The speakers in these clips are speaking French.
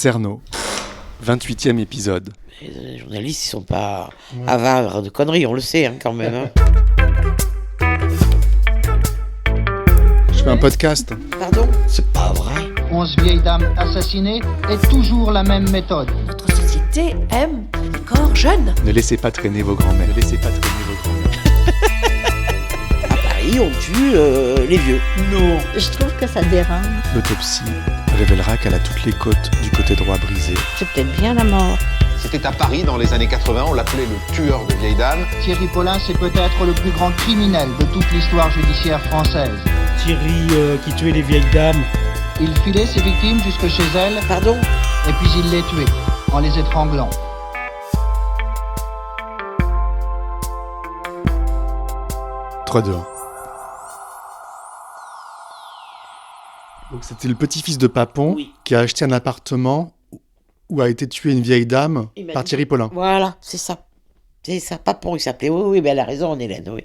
Cerno, 28e épisode. Les journalistes, ils sont pas avares de conneries, on le sait quand même. Hein. Je fais un podcast. Pardon ? C'est pas vrai. 11 vieilles dames assassinées et toujours la même méthode. Notre société aime les corps jeunes. Ne laissez pas traîner vos grands-mères. À Paris, on tue les vieux. Non. Je trouve que ça dérange. L'autopsie révélera qu'elle a toutes les côtes du côté droit brisées. C'est peut-être bien la mort. C'était à Paris dans les années 80, on l'appelait le tueur de vieilles dames. Thierry Paulin, c'est peut-être le plus grand criminel de toute l'histoire judiciaire française. Thierry qui tuait les vieilles dames. Il filait ses victimes jusque chez elles, Pardon ? et puis il les tuait, en les étranglant. Trois dehors. Donc c'était le petit-fils de Papon Oui. qui a acheté un appartement où a été tuée une vieille dame Il m'a par dit- Thierry Paulin. Voilà, c'est ça. C'est ça, Papon, il s'appelait. Oui, mais elle a raison, Hélène, oui.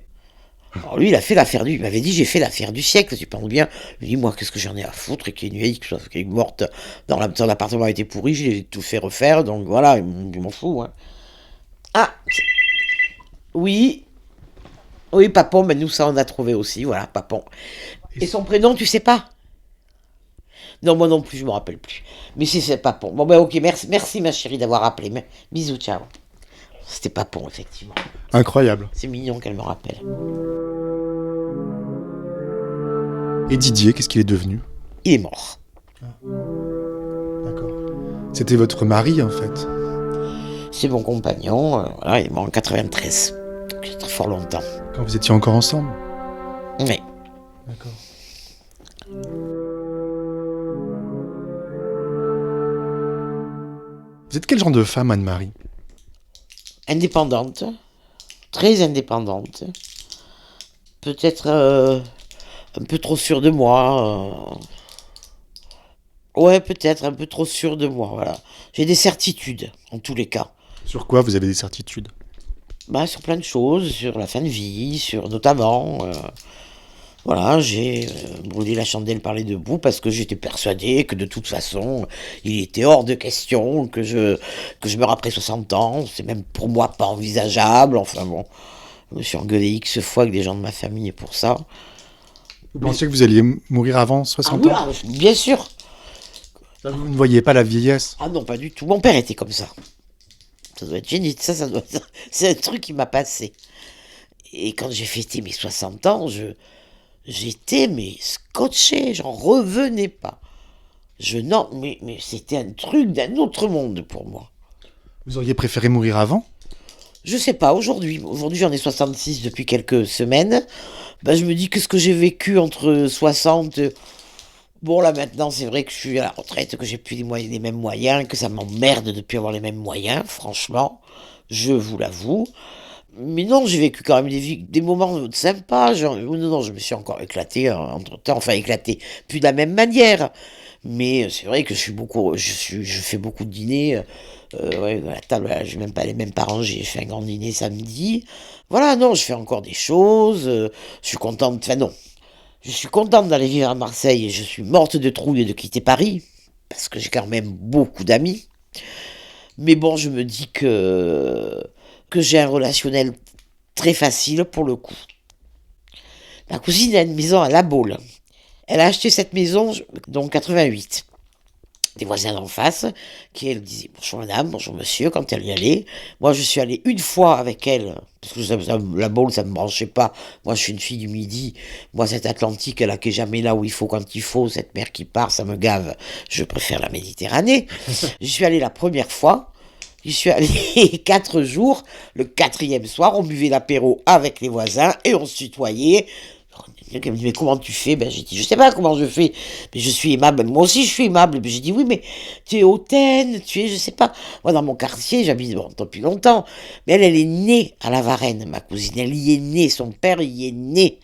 Alors lui, il a fait l'affaire du... Il m'avait dit, j'ai fait l'affaire du siècle, tu penses bien. Je lui ai dit, moi, qu'est-ce que j'en ai à foutre, et qu'il y ait une vieille qui est morte son appartement a été pourri, j'ai tout fait refaire, donc voilà, je m'en fous. Hein. Ah oui. Oui, Papon, mais nous, ça, on a trouvé aussi, voilà, Papon. Et son prénom, tu sais pas ? Non, moi non plus, je me rappelle plus. Mais c'est Papon. Bon, ben ok, merci ma chérie d'avoir appelé. Bisous, ciao. C'était Papon, effectivement. Incroyable. C'est mignon qu'elle me rappelle. Et Didier, qu'est-ce qu'il est devenu ? Il est mort. D'accord. C'était votre mari en fait. C'est mon compagnon. Voilà, il est mort en 93. C'est très fort longtemps. Quand vous étiez encore ensemble. Oui. D'accord. Vous êtes quel genre de femme, Anne-Marie ? Indépendante. Très indépendante. Peut-être un peu trop sûre de moi. Ouais, peut-être un peu trop sûre de moi, voilà. J'ai des certitudes, en tous les cas. Sur quoi vous avez des certitudes ? Bah, sur plein de choses, sur la fin de vie, sur notamment... voilà, j'ai brûlé la chandelle par les deux bouts parce que j'étais persuadé que de toute façon, il était hors de question que je meure après 60 ans. C'est même pour moi pas envisageable. Enfin bon, je me suis engueulé X fois avec des gens de ma famille pour ça. Vous pensiez que vous alliez mourir avant 60 ans ? Bien sûr. Vous ne voyez pas la vieillesse ? Ah non, pas du tout. Mon père était comme ça. Ça doit être génial. Ça doit être... C'est un truc qui m'a passé. Et quand j'ai fêté mes 60 ans, j'étais mais scotché, j'en revenais pas. Mais c'était un truc d'un autre monde pour moi. Vous auriez préféré mourir avant ? Je sais pas, aujourd'hui j'en ai 66 depuis quelques semaines. Ben, je me dis que ce que j'ai vécu entre 60... Bon là maintenant c'est vrai que je suis à la retraite, que j'ai plus les mêmes moyens, que ça m'emmerde de plus avoir les mêmes moyens, franchement, je vous l'avoue. Mais non, j'ai vécu quand même des moments sympas. Non, je me suis encore éclaté entre-temps. Enfin, éclaté, plus de la même manière. Mais c'est vrai que je fais beaucoup de dîners. Ouais, à la table, là, je n'ai même pas les mêmes parents. J'ai fait un grand dîner samedi. Voilà, non, je fais encore des choses. Je suis contente. Enfin, non. Je suis contente d'aller vivre à Marseille. Et je suis morte de trouille de quitter Paris. Parce que j'ai quand même beaucoup d'amis. Mais bon, je me dis que j'ai un relationnel très facile pour le coup. Ma cousine a une maison à La Baule. Elle a acheté cette maison, donc 88. Des voisins d'en face, qui elle disaient bonjour madame, bonjour monsieur, quand elle y allait. Moi je suis allé une fois avec elle, parce que La Baule ça me branchait pas. Moi je suis une fille du Midi. Moi cette Atlantique, elle qui est jamais là où il faut quand il faut, cette mer qui part, ça me gave. Je préfère la Méditerranée. Je suis allé la première fois. J'y suis allé 4 jours. Le 4e soir, on buvait l'apéro avec les voisins et on se tutoyait. Elle me dit, mais comment tu fais ? Ben, j'ai dit, je sais pas comment je fais, mais je suis aimable. Moi aussi, je suis aimable. Ben, j'ai dit, oui, mais tu es hautaine, je sais pas. Moi, dans mon quartier, j'habite depuis longtemps. Mais elle est née à La Varenne, ma cousine. Elle y est née, son père y est né.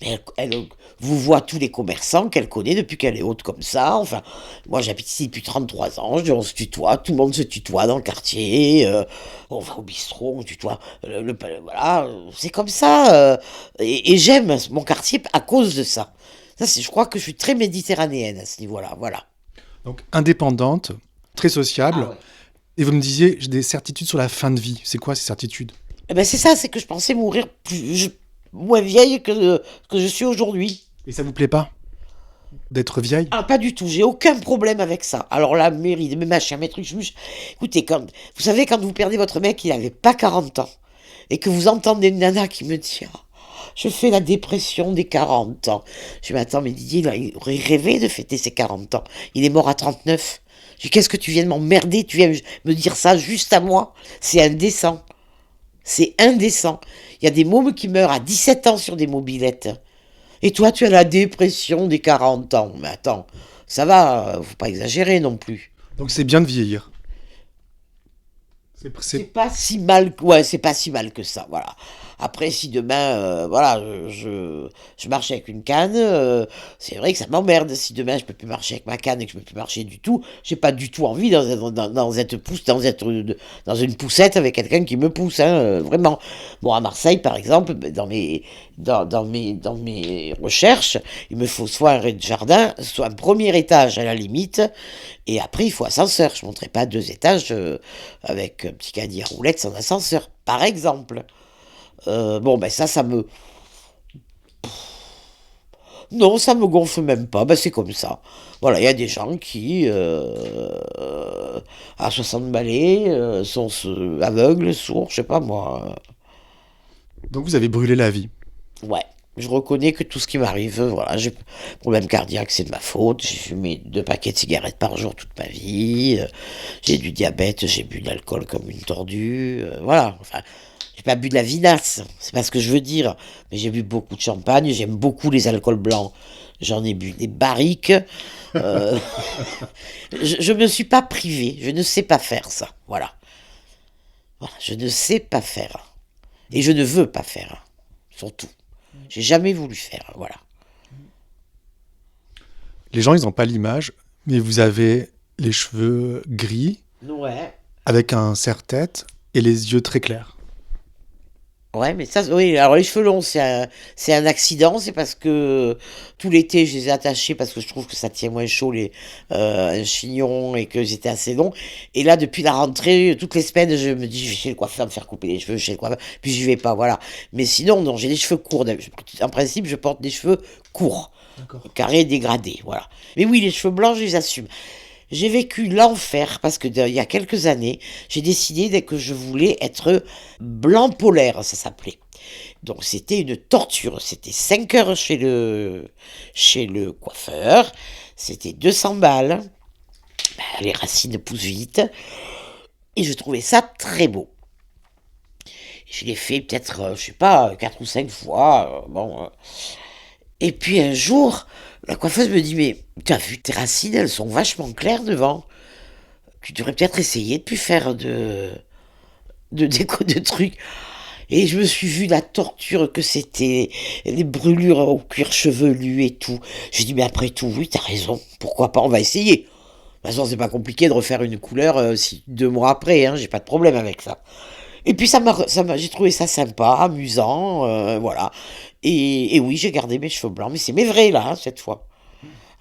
Mais elle vous voit tous les commerçants qu'elle connaît depuis qu'elle est haute comme ça. Enfin, moi j'habite ici depuis 33 ans, on se tutoie, tout le monde se tutoie dans le quartier, on va au bistrot, on tutoie, voilà, c'est comme ça. Et j'aime mon quartier à cause de ça. Je crois que je suis très méditerranéenne à ce niveau-là, voilà. Donc indépendante, très sociable. Ah ouais. Et vous me disiez, j'ai des certitudes sur la fin de vie. C'est quoi ces certitudes? Eh ben c'est ça, c'est que je pensais mourir moins vieille que je suis aujourd'hui. Et ça vous plaît pas d'être vieille? Ah, pas du tout, j'ai aucun problème avec ça. Alors la mairie, mes machins, mes trucs, écoutez, vous savez, quand vous perdez votre mec, il n'avait pas 40 ans, et que vous entendez une nana qui me dit ah, je fais la dépression des 40 ans. Je dis, mais attends, mais Didier, il aurait rêvé de fêter ses 40 ans. Il est mort à 39. Je dis, qu'est-ce que tu viens de m'emmerder? Tu viens me dire ça juste à moi? C'est indécent. C'est indécent. Il y a des mômes qui meurent à 17 ans sur des mobylettes. Et toi, tu as la dépression des 40 ans. Mais attends, ça va, faut pas exagérer non plus. Donc c'est bien de vieillir. C'est pas si mal, ouais, c'est pas si mal que ça, voilà. Après, si demain, voilà, je marche avec une canne, c'est vrai que ça m'emmerde. Si demain je peux plus marcher avec ma canne et que je peux plus marcher du tout, j'ai pas du tout envie dans une poussette avec quelqu'un qui me pousse, hein, vraiment. Bon, à Marseille, par exemple, dans mes recherches, il me faut soit un rez-de-jardin, soit un premier étage à la limite, et après il faut ascenseur. Je monterai pas 2 étages avec un petit caddie à roulettes sans ascenseur, par exemple. Bon, ben ça me... Non, ça me gonfle même pas, ben c'est comme ça. Voilà, il y a des gens qui, à 60 balais, sont aveugles, sourds, je sais pas moi. Donc vous avez brûlé la vie. Ouais, je reconnais que tout ce qui m'arrive, voilà, j'ai problème cardiaque, c'est de ma faute. J'ai fumé 2 paquets de cigarettes par jour toute ma vie. J'ai du diabète, j'ai bu de l'alcool comme une tordue. Voilà, enfin... J'ai pas bu de la vinasse, c'est pas ce que je veux dire, mais j'ai bu beaucoup de champagne, j'aime beaucoup les alcools blancs, j'en ai bu des barriques, je me suis pas privé, je ne sais pas faire ça, voilà. Voilà, je ne sais pas faire, et je ne veux pas faire, surtout. J'ai jamais voulu faire, voilà. Les gens, ils n'ont pas l'image, mais vous avez les cheveux gris, Ouais. avec un serre-tête et les yeux très clairs. Ouais, mais ça, oui, alors les cheveux longs, c'est un accident, c'est parce que tout l'été, je les ai attachés parce que je trouve que ça tient moins chaud, un chignon, et que j'étais assez long. Et là, depuis la rentrée, toutes les semaines, je me dis, je vais chez le coiffeur me faire couper les cheveux, chez le coiffeur, puis j'y vais pas, voilà. Mais sinon, non, j'ai les cheveux courts. En principe, je porte des cheveux courts, carrés, dégradés, voilà. Mais oui, les cheveux blancs, je les assume. J'ai vécu l'enfer parce que il y a quelques années, j'ai décidé que je voulais être blanc polaire, ça s'appelait. Donc c'était une torture. C'était 5 heures chez le coiffeur. C'était 200 balles. Ben, les racines poussent vite. Et je trouvais ça très beau. Je l'ai fait peut-être, je sais pas, 4 ou 5 fois. Et puis un jour, la coiffeuse me dit, mais tu as vu tes racines, elles sont vachement claires devant. Tu devrais peut-être essayer de plus faire de déco de trucs. Et je me suis vu la torture que c'était, les brûlures au cuir chevelu et tout. J'ai dit, mais après tout, oui, t'as raison, pourquoi pas, on va essayer. De toute façon, c'est pas compliqué de refaire une couleur 2 mois après, hein, j'ai pas de problème avec ça. Et puis j'ai trouvé ça sympa, amusant, voilà. Et oui, j'ai gardé mes cheveux blancs, mais c'est mes vrais là, hein, cette fois.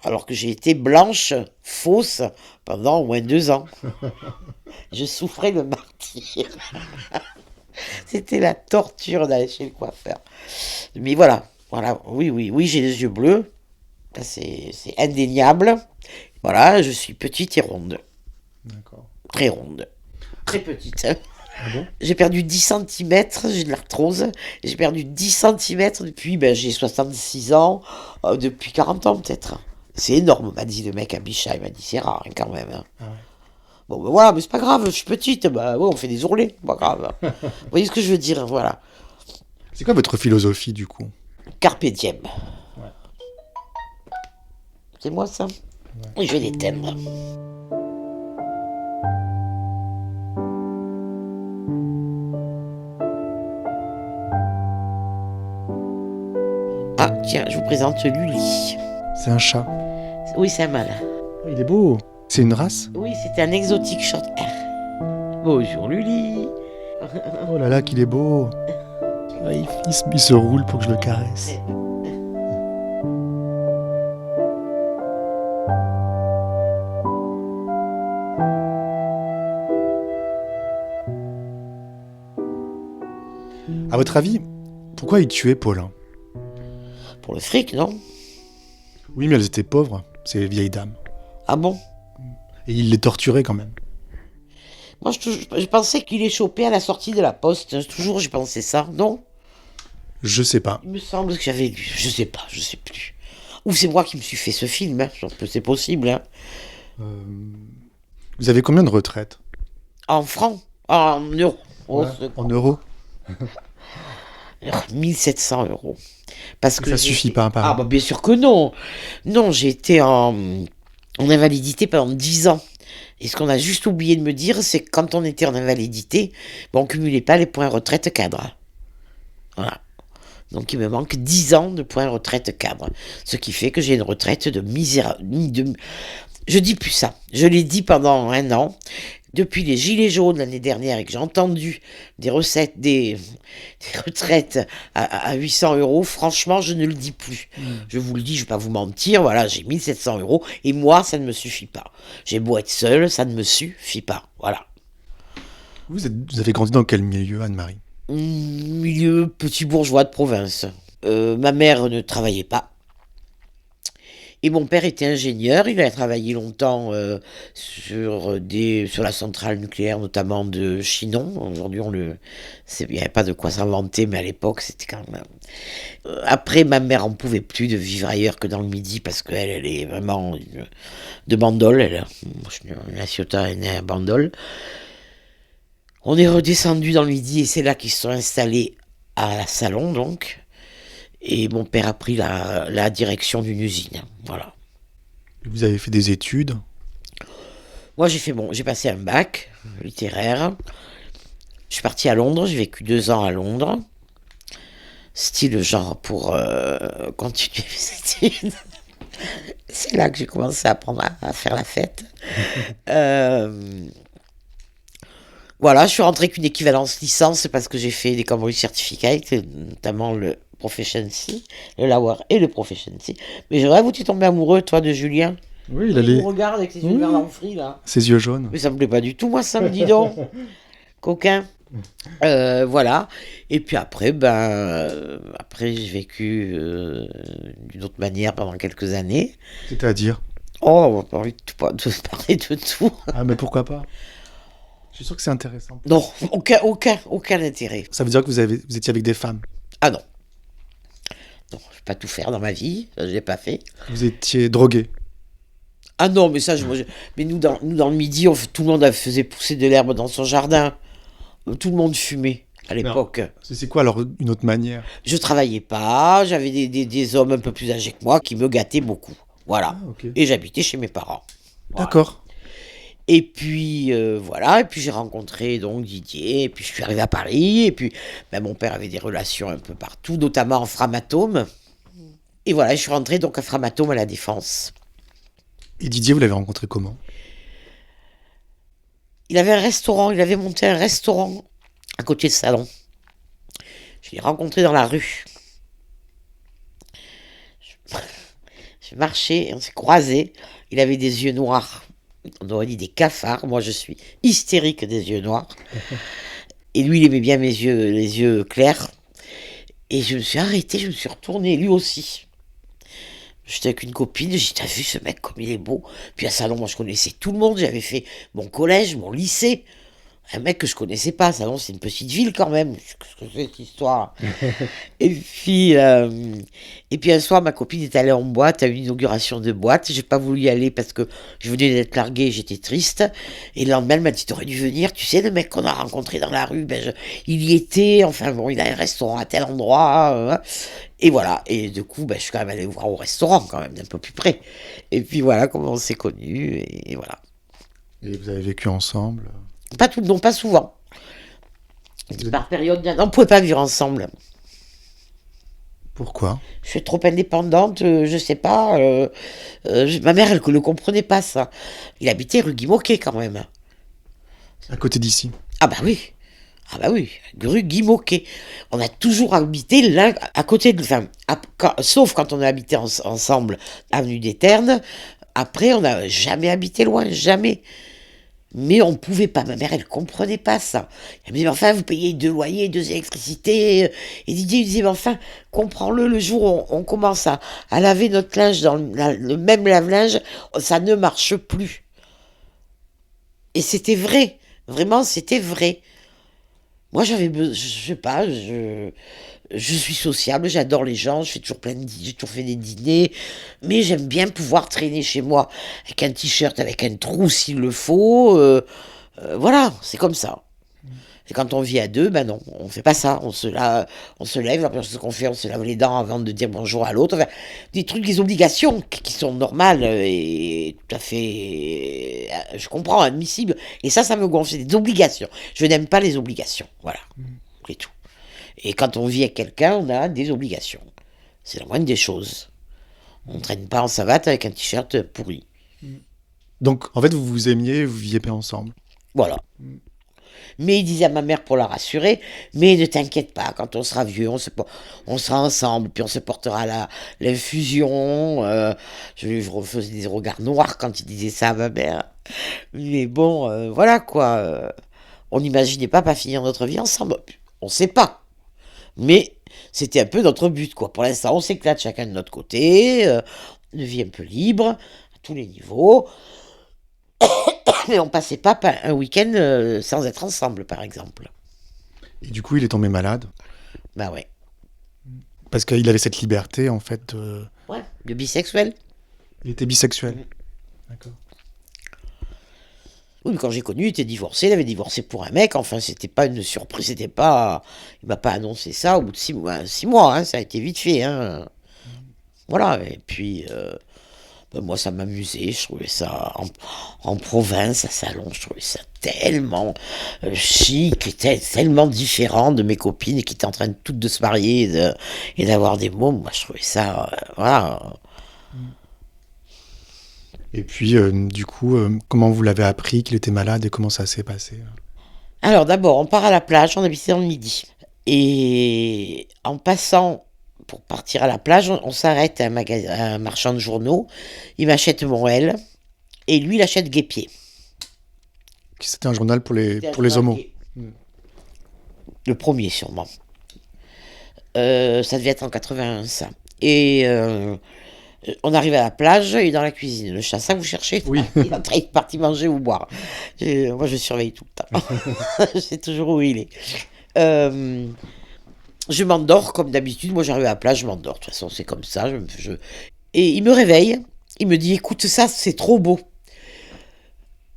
Alors que j'ai été blanche, fausse, pendant au moins 2 ans. Je souffrais le martyre. C'était la torture d'aller chez le coiffeur. Mais voilà, oui, j'ai les yeux bleus. Ça, c'est indéniable. Voilà, je suis petite et ronde. D'accord. Très ronde. Très petite. Hein. Ah bon? J'ai perdu 10 cm, j'ai de l'arthrose. J'ai perdu 10 cm depuis, j'ai 66 ans, depuis 40 ans peut-être. C'est énorme, m'a dit le mec à Bichat. Il m'a dit, c'est rare hein, quand même. Hein. Ah ouais. Bon, voilà, mais c'est pas grave, je suis petite. Ouais, on fait des ourlets, pas grave. Vous voyez ce que je veux dire, voilà. C'est quoi votre philosophie, du coup? Carpe diem. Ouais. C'est moi, ça? Ouais. Je vais l'éteindre. Ah, tiens, je vous présente Lully. C'est un chat. Oui, c'est un mâle. Il est beau. C'est une race? Oui, c'était un exotique short hair. Bonjour Lully. Oh là là, qu'il est beau. Ah, il se roule pour que je le caresse. À votre avis, pourquoi il tuait Paulin? Pour le fric, non? Oui, mais elles étaient pauvres, ces vieilles dames. Ah bon? Et il les torturait quand même. Moi, je pensais qu'il les chopait à la sortie de la poste. Toujours, j'ai pensé ça, non? Je sais pas. Il me semble que j'avais lu. Je sais pas, je sais plus. Ou c'est moi qui me suis fait ce film, hein. C'est possible, hein. Vous avez combien de retraites? En francs? En euros. Oh, En euros? 1700 euros. Parce que Ça suffit pas, Ah, bah, bien sûr que non. Non, j'ai été en invalidité pendant 10 ans. Et ce qu'on a juste oublié de me dire, c'est que quand on était en invalidité, on ne cumulait pas les points retraite cadre. Voilà. Donc il me manque 10 ans de points retraite cadre. Ce qui fait que j'ai une retraite de misérable. Je dis plus ça. Je l'ai dit pendant 1 an. Depuis les Gilets jaunes l'année dernière et que j'ai entendu des retraites à 800 euros, franchement, je ne le dis plus. Je vous le dis, je ne vais pas vous mentir, voilà, j'ai 1700 euros et moi, ça ne me suffit pas. J'ai beau être seule, ça ne me suffit pas, voilà. Vous avez grandi dans quel milieu, Anne-Marie? Milieu petit bourgeois de province. Ma mère ne travaillait pas. Et mon père était ingénieur, il a travaillé longtemps sur la centrale nucléaire, notamment de Chinon. Aujourd'hui, il n'y avait pas de quoi s'inventer, mais à l'époque, c'était quand même... Après, ma mère en pouvait plus de vivre ailleurs que dans le Midi, parce qu'elle, elle est vraiment de Bandol. La Ciotat est née à Bandol. On est redescendu dans le Midi, et c'est là qu'ils se sont installés à Salon, donc. Et mon père a pris la direction d'une usine. Voilà. Vous avez fait des études? Moi, j'ai passé un bac littéraire. Je suis partie à Londres. J'ai vécu 2 ans à Londres. Style genre pour continuer mes études. C'est là que j'ai commencé à apprendre à faire la fête. Voilà, je suis rentrée avec une équivalence licence parce que j'ai fait des Cambridge Certificates, notamment le Proficiency, le Lower et le Proficiency. Mais j'aurais voulu tomber amoureux, toi, de Julien. Oui, Il me regarde avec ses yeux verts d'enfri, là. Ses yeux jaunes. Mais ça me plaît pas du tout, moi, ça me dit donc. Coquin. Voilà. Et puis après, après j'ai vécu d'une autre manière pendant quelques années. C'est-à-dire? Oh, on n'a pas envie de parler de tout. Ah, mais pourquoi pas? Je suis sûr que c'est intéressant. Non, aucun intérêt. Ça veut dire que vous étiez avec des femmes? Ah non. Non, je vais pas tout faire dans ma vie, ça je l'ai pas fait. Vous étiez drogué? Ah non, mais ça, mais nous dans le Midi, tout le monde faisait pousser de l'herbe dans son jardin. Tout le monde fumait à l'époque. C'est quoi alors une autre manière? Je travaillais pas, j'avais des hommes un peu plus âgés que moi qui me gâtaient beaucoup. Voilà. Ah, ok. Et j'habitais chez mes parents. Voilà. D'accord. Et puis voilà, et puis j'ai rencontré donc Didier, et puis je suis arrivé à Paris, et puis mon père avait des relations un peu partout, notamment en Framatome. Et voilà, je suis rentrée donc à Framatome à la Défense. Et Didier, vous l'avez rencontré comment? Il avait un restaurant, il avait monté un restaurant à côté de Salon. Je l'ai rencontré dans la rue. Je marchais, et on s'est croisés, il avait des yeux noirs. On aurait dit des cafards. Moi, je suis hystérique des yeux noirs. Et lui, il aimait bien les yeux clairs. Et je me suis arrêtée, je me suis retournée, lui aussi. J'étais avec une copine, j'ai dit, t'as vu ce mec comme il est beau? Puis à Salon, moi, je connaissais tout le monde. J'avais fait mon collège, mon lycée. Un mec que je connaissais pas. Salon, c'est une petite ville quand même. Qu'est-ce que c'est cette histoire? et puis un soir, ma copine est allée en boîte à une inauguration de boîte. J'ai pas voulu y aller parce que je venais d'être larguée, j'étais triste. Et le lendemain, elle m'a dit, t'aurais dû venir. Tu sais, le mec qu'on a rencontré dans la rue, il y était. Enfin bon, il a un restaurant à tel endroit. Et voilà. Et du coup, je suis quand même allée voir au restaurant quand même, d'un peu plus près. Et puis voilà comment on s'est connus. Et voilà. Et vous avez vécu ensemble? Non, pas souvent. Par période, on ne pouvait pas vivre ensemble. Pourquoi? Je suis trop indépendante, je sais pas. Ma mère, elle ne le comprenait pas, ça. Il habitait rue Guy-Môquet, quand même. À côté d'ici? Ah bah oui, rue Guy-Môquet. On a toujours habité l'un à côté de... Enfin, sauf quand on a habité ensemble avenue des Ternes. Après, on n'a jamais habité loin, jamais. Mais on pouvait pas. Ma mère, elle comprenait pas ça. Elle me disait, mais enfin, vous payez 2 loyers, 2 électricités. Et Didier, il disait, mais enfin, comprends-le, le jour où on commence à laver notre linge dans le même lave-linge, ça ne marche plus. Et c'était vrai. Vraiment, c'était vrai. Moi, je sais pas, je suis sociable, j'adore les gens, j'ai toujours fait des dîners, mais j'aime bien pouvoir traîner chez moi avec un t-shirt, avec un trou s'il le faut. Voilà, c'est comme ça. Et quand on vit à deux, ben non, on fait pas ça. On se lève, la première chose qu'on fait, on se lave les dents avant de dire bonjour à l'autre. Enfin, des trucs, des obligations qui sont normales et tout à fait, je comprends, admissibles. Et ça me gonfle, c'est des obligations. Je n'aime pas les obligations, voilà, c'est tout. Et quand on vit avec quelqu'un, on a des obligations. C'est la moindre des choses. On ne traîne pas en savate avec un t-shirt pourri. Donc, en fait, vous vous aimiez, vous viviez bien ensemble. Voilà. Mais il disait à ma mère pour la rassurer, mais ne t'inquiète pas, quand on sera vieux, on sera ensemble, puis on se portera l'infusion. Je refaisais des regards noirs quand il disait ça à ma mère. Mais bon, voilà quoi. On n'imaginait pas finir notre vie ensemble. On ne sait pas. Mais c'était un peu notre but, quoi. Pour l'instant, on s'éclate chacun de notre côté, une vie un peu libre, à tous les niveaux. Mais on passait pas un week-end sans être ensemble, par exemple. Et du coup, il est tombé malade. Bah ouais. Parce qu'il avait cette liberté, en fait. Ouais, de bisexuel. Il était bisexuel. D'accord. Oui, mais quand j'ai connu, il était divorcé, il avait divorcé pour un mec, enfin, c'était pas une surprise, c'était pas... Il m'a pas annoncé ça au bout de 6 mois, 6 mois, hein, ça a été vite fait, hein. Voilà, et puis... ben moi, ça m'amusait, je trouvais ça en province, à Salon, je trouvais ça tellement chic, et tellement différent de mes copines qui étaient en train toutes de se marier et d'avoir des mômes. Moi, je trouvais ça, voilà. Et puis, du coup, comment vous l'avez appris qu'il était malade et comment ça s'est passé? Alors, d'abord, on part à la plage, on habitait dans le Midi. Et en passant pour partir à la plage, on s'arrête à un marchand de journaux. Il m'achète mon L et lui, il achète Guépier. C'était un journal pour les homos. Le premier, sûrement. Ça devait être en 81, ça. Et on arrive à la plage et dans la cuisine. Le chat, ça vous cherchez? Oui. Il est en train de partir manger ou boire. Moi, je surveille tout le temps. Je sais toujours où il est. Je m'endors comme d'habitude. Moi, j'arrive à la plage, je m'endors. De toute façon, c'est comme ça. Et il me réveille. Il me dit, écoute, ça, c'est trop beau.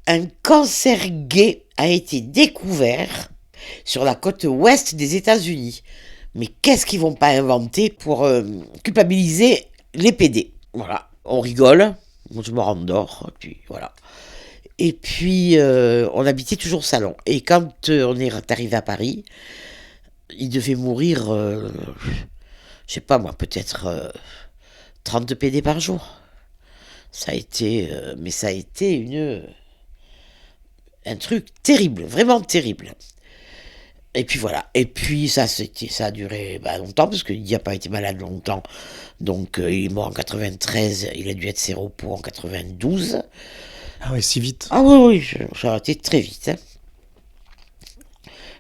Un cancer gay a été découvert sur la côte ouest des États-Unis. Mais qu'est-ce qu'ils vont pas inventer pour culpabiliser les PD? Voilà, on rigole. Moi, je me rendors. Puis voilà. Et puis, on habitait toujours Salon. Et quand on est arrivé à Paris, il devait mourir, je sais pas moi, peut-être 30 PD par jour. Ça a été, mais ça a été un truc terrible, vraiment terrible. Et puis voilà. Et puis ça a duré longtemps, parce qu'il n'a pas été malade longtemps. Donc il est mort en 93, il a dû être séropos en 92. Ah ouais, si vite. Ah oui, j'ai arrêté très vite. Hein.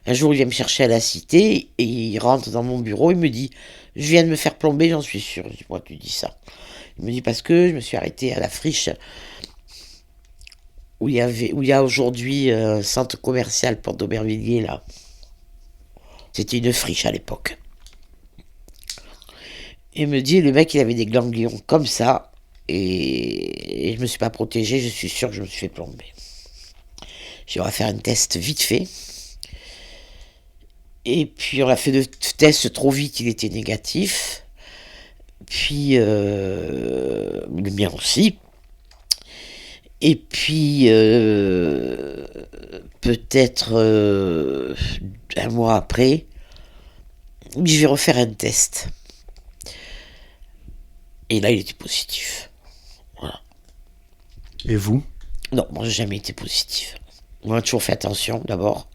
Un jour, il vient me chercher à la cité, et il rentre dans mon bureau, il me dit, je viens de me faire plomber, j'en suis sûr. Je dis, pourquoi tu dis ça? Il me dit, parce que je me suis arrêté à la friche où il y a aujourd'hui un centre commercial Porte d'Aubervilliers, là. C'était une friche à l'époque. Il me dit, le mec, il avait des ganglions comme ça, et je me suis pas protégé, je suis sûr que je me suis fait plomber. J'ai dit, on va faire un test vite fait. Et puis on a fait le test trop vite, il était négatif. Puis le mien aussi. Et puis peut-être un mois après, je vais refaire un test. Et là, il était positif. Voilà. Et vous? Non, moi, j'ai jamais été positif. Moi, j'ai toujours fait attention, d'abord.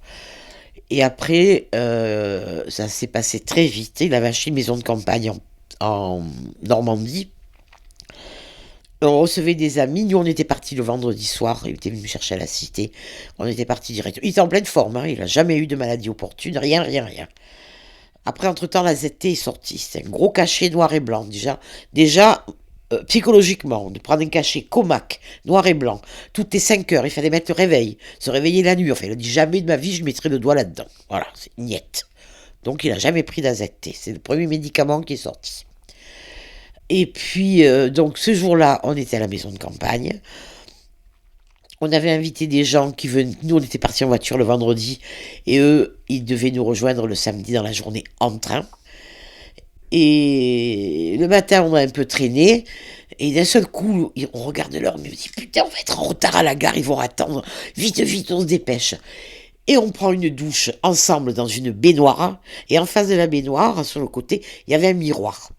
Et après, ça s'est passé très vite. Il avait acheté une maison de campagne en Normandie. On recevait des amis. Nous, on était partis le vendredi soir. Il était venu me chercher à la cité. On était partis direct. Il était en pleine forme. Hein. Il n'a jamais eu de maladie opportune. Rien, rien, rien. Après, entre-temps, la ZT est sortie. C'est un gros cachet noir et blanc. Déjà psychologiquement, de prendre un cachet Comac, noir et blanc, toutes les 5 heures, il fallait mettre le réveil, se réveiller la nuit. Enfin, il a dit jamais de ma vie, je mettrai le doigt là-dedans. Voilà, c'est niette. Donc, il n'a jamais pris d'AZT. C'est le premier médicament qui est sorti. Et puis, donc, ce jour-là, on était à la maison de campagne. On avait invité des gens qui venaient. Nous, on était partis en voiture le vendredi. Et eux, ils devaient nous rejoindre le samedi dans la journée en train. Et le matin, on a un peu traîné. Et d'un seul coup, on regarde l'heure. On me dit, putain, on va être en retard à la gare. Ils vont attendre. Vite, vite, on se dépêche. Et on prend une douche ensemble dans une baignoire. Et en face de la baignoire, sur le côté, il y avait un miroir.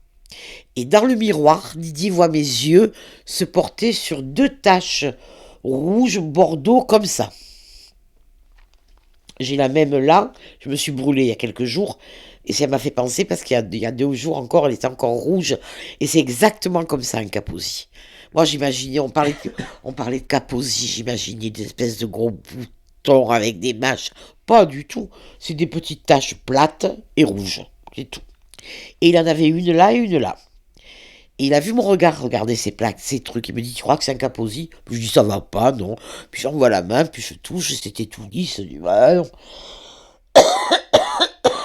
Et dans le miroir, Didier voit mes yeux se porter sur 2 taches rouges bordeaux comme ça. J'ai la même là, je me suis brûlée il y a quelques jours, et ça m'a fait penser parce qu'il y a 2 jours encore, elle était encore rouge, et c'est exactement comme ça un Kaposi. Moi j'imaginais, on parlait de Kaposi, j'imaginais des espèces de gros boutons avec des mâches. Pas du tout, c'est des petites taches plates et rouges, c'est tout. Et il en avait une là et une là. Et il a vu mon regard regarder ces plaques, ces trucs. Il me dit, tu crois que c'est un Kaposi? Je lui dis, ça va pas, non. Puis j'envoie la main, puis je touche, c'était tout lisse. Je dis, bah non.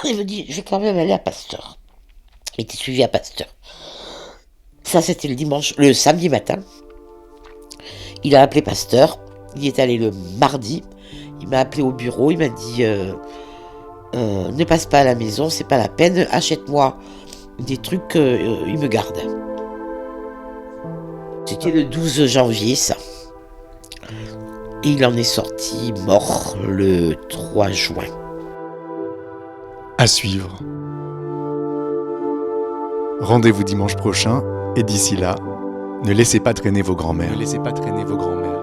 Il me dit, je vais quand même aller à Pasteur. Il était suivi à Pasteur. Ça, c'était le samedi matin. Il a appelé Pasteur. Il est allé le mardi. Il m'a appelé au bureau. Il m'a dit, ne passe pas à la maison, c'est pas la peine. Achète-moi des trucs, il me garde. C'était le 12 janvier, ça. Et il en est sorti mort le 3 juin. À suivre. Rendez-vous dimanche prochain, et d'ici là, ne laissez pas traîner vos grands-mères. Ne laissez pas traîner vos grands-mères.